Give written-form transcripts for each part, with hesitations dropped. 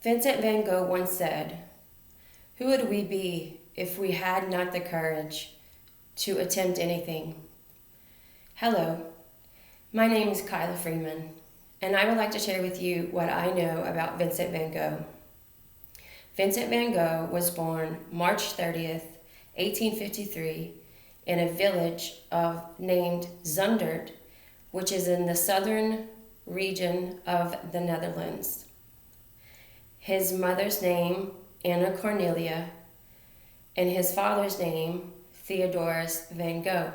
Vincent van Gogh once said, "Who would we be if we had not the courage to attempt anything?" Hello, my name is Kyla Freeman, and I would like to share with you what I know about Vincent van Gogh. Vincent van Gogh was born March 30th, 1853, in a village named Zundert, which is in the southern region of the Netherlands. His mother's name, Anna Cornelia, and his father's name, Theodorus van Gogh.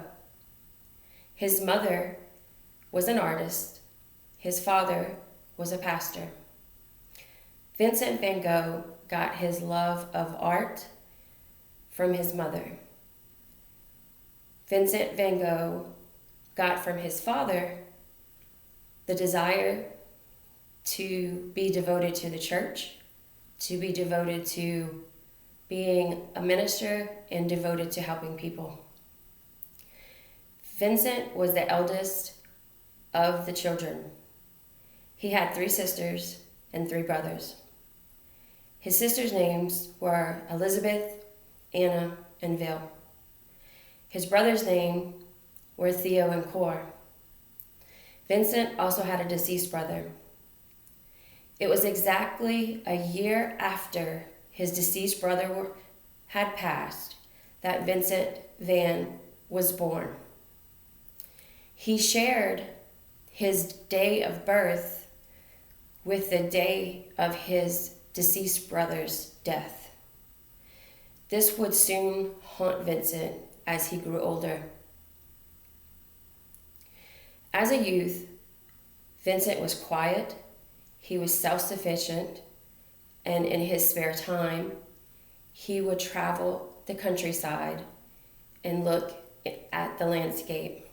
His mother was an artist. His father was a pastor. Vincent van Gogh got his love of art from his mother. Vincent van Gogh got from his father the desire to be devoted to the church, to be devoted to being a minister, and devoted to helping people. Vincent was the eldest of the children. He had 3 sisters and 3 brothers. His sisters' names were Elizabeth, Anna, and Vil. His brothers' names were Theo and Cor. Vincent also had a deceased brother. It was exactly a year after his deceased brother had passed that Vincent van was born. He shared his day of birth with the day of his deceased brother's death. This would soon haunt Vincent as he grew older. As a youth, Vincent was quiet, he was self-sufficient, and in his spare time, he would travel the countryside and look at the landscape.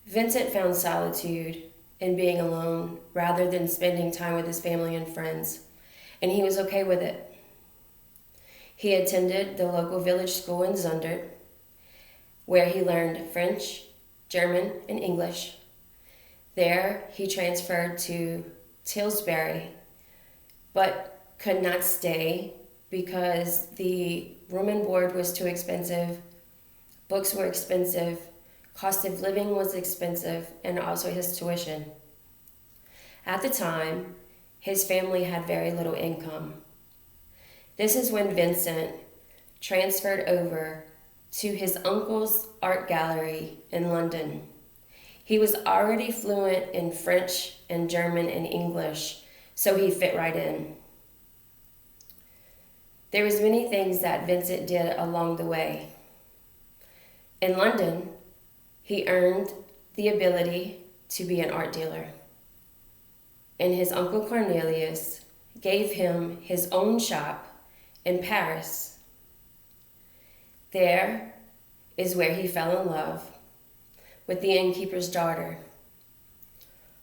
Vincent found solitude in being alone rather than spending time with his family and friends, and he was okay with it. He attended the local village school in Zundert, where he learned French, German, and English. There, he transferred to Tilbury, but could not stay because the room and board was too expensive, books were expensive, cost of living was expensive, and also his tuition. At the time, his family had very little income. This is when Vincent transferred over to his uncle's art gallery in London. He was already fluent in French and German and English, so he fit right in. There was many things that Vincent did along the way. In London, he earned the ability to be an art dealer. And his uncle Cornelius gave him his own shop in Paris. There is where he fell in love with the innkeeper's daughter.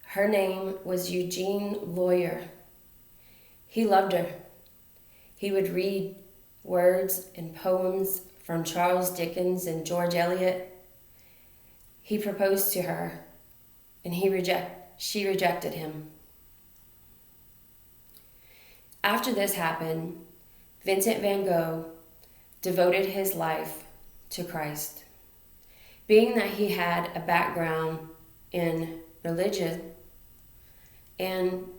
Her name was Eugene Lawyer. He loved her. He would read words and poems from Charles Dickens and George Eliot. He proposed to her, and she rejected him. After this happened, Vincent van Gogh devoted his life to Christ. Being that he had a background in religion and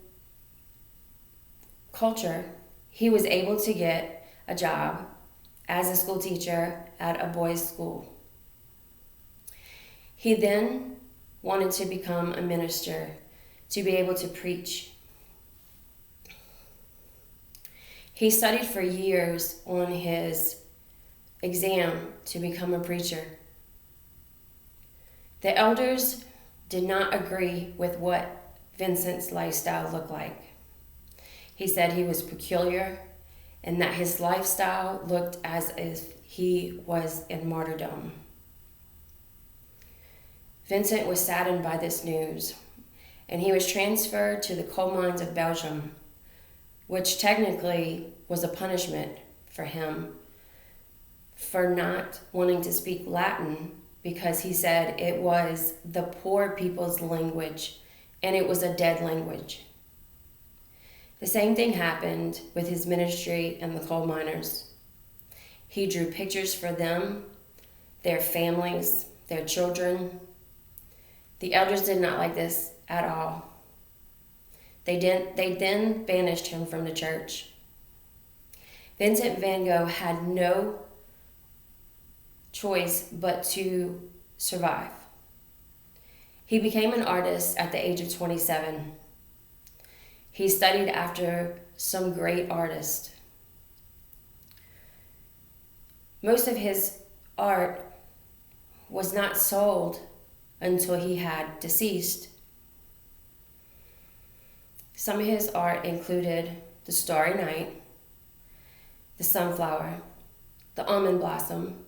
culture, he was able to get a job as a school teacher at a boys' school. He then wanted to become a minister, to be able to preach. He studied for years on his exam to become a preacher. The elders did not agree with what Vincent's lifestyle looked like. He said he was peculiar and that his lifestyle looked as if he was in martyrdom. Vincent was saddened by this news, and he was transferred to the coal mines of Belgium, which technically was a punishment for him for not wanting to speak Latin, because he said it was the poor people's language and it was a dead language. The same thing happened with his ministry and the coal miners. He drew pictures for them, their families, their children. The elders did not like this at all. They then banished him from the church. Vincent van Gogh had no choice but to survive. He became an artist at the age of 27. He studied after some great artists. Most of his art was not sold until he had deceased. Some of his art included the Starry Night, the sunflower, the almond blossom,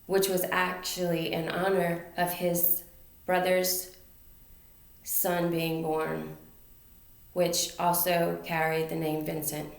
which was actually in honor of his brother's son being born, which also carried the name Vincent.